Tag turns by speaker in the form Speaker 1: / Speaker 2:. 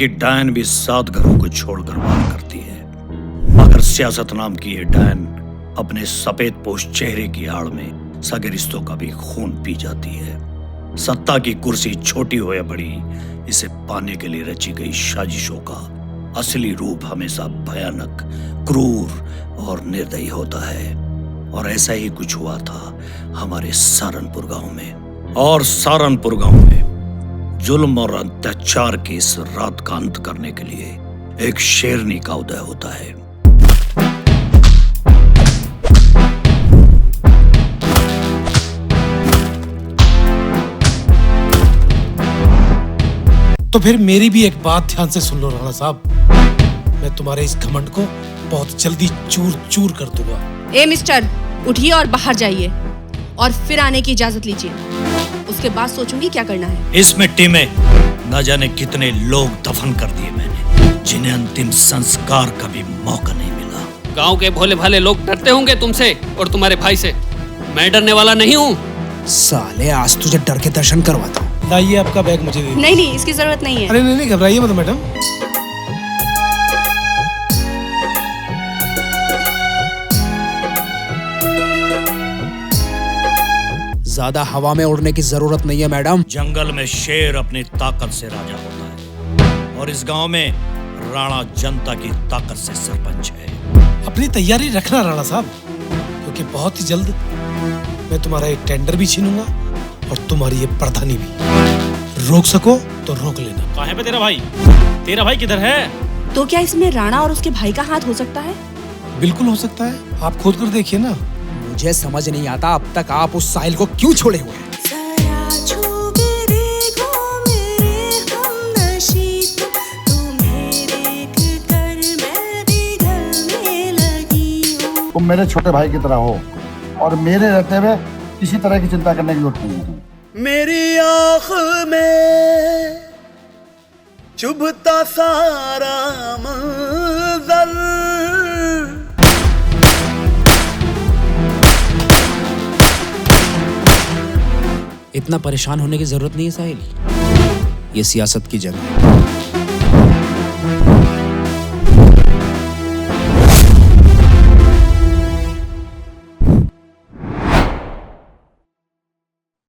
Speaker 1: की डायन भी 7 घरों को छोड़कर वार करती है, मगर सियासत नाम की ये डायन अपने सफेद पोश चेहरे की आड़ में सगे रिश्तों का भी खून पी जाती है। सत्ता की कुर्सी छोटी हो या बड़ी, इसे पाने के लिए रची गई साजिशों का असली रूप हमेशा भयानक, क्रूर और निर्दयी होता है। और ऐसा ही कुछ हुआ था हमारे सहारनपुर गांव में। और सहारनपुर गांव में जुल्म और अत्याचार की इस रात का अंत करने के लिए एक शेरनी का उदय होता है।
Speaker 2: तो फिर मेरी भी एक बात ध्यान से सुन लो राणा साहब, मैं तुम्हारे इस घमंड को बहुत जल्दी चूर चूर कर दूंगा।
Speaker 3: ए मिस्टर, उठिए और बाहर जाइए और फिर आने की इजाजत लीजिए। उसके बाद सोचूंगी क्या करना है।
Speaker 1: इस मिट्टी में न जाने कितने लोग दफन कर दिए मैंने, जिन्हें अंतिम संस्कार का भी मौका नहीं मिला।
Speaker 4: गांव के भोले भाले लोग डरते होंगे तुमसे और तुम्हारे भाई से। मैं डरने वाला नहीं हूँ।
Speaker 5: साले आज तुझे डर के दर्शन करवाता हूँ।
Speaker 2: लाइए आपका बैग मुझे दे।
Speaker 3: नहीं, इसकी जरूरत नहीं है।
Speaker 2: अरे नहीं घबराइए मत मैडम।
Speaker 5: ज्यादा हवा में उड़ने की जरूरत नहीं है मैडम।
Speaker 1: जंगल में शेर अपनी ताकत से राजा होता है और इस गांव में राणा जनता की ताकत से सरपंच है।
Speaker 2: अपनी तैयारी रखना राणा साहब, क्योंकि बहुत ही जल्द मैं तुम्हारा एक टेंडर भी छीनूंगा और तुम्हारी ये प्रधानी भी। रोक सको तो रोक लेना।
Speaker 6: कहाँ है बे तेरा भाई? तेरा भाई किधर है?
Speaker 3: तो क्या इसमें राणा और उसके भाई का हाथ हो सकता है?
Speaker 2: बिल्कुल हो सकता है, आप खोद कर देखिए ना।
Speaker 5: मुझे समझ नहीं आता अब तक आप उस साहिल को क्यों छोड़े हुए हैं।
Speaker 7: तुम मेरे छोटे भाई की तरह हो और मेरे रहते हुए किसी तरह की चिंता करने की जरूरत नहीं है।
Speaker 8: मेरी आँख में चुभता सारा मंजर।
Speaker 5: इतना परेशान होने की जरूरत नहीं है साहिल, ये सियासत की जंग है।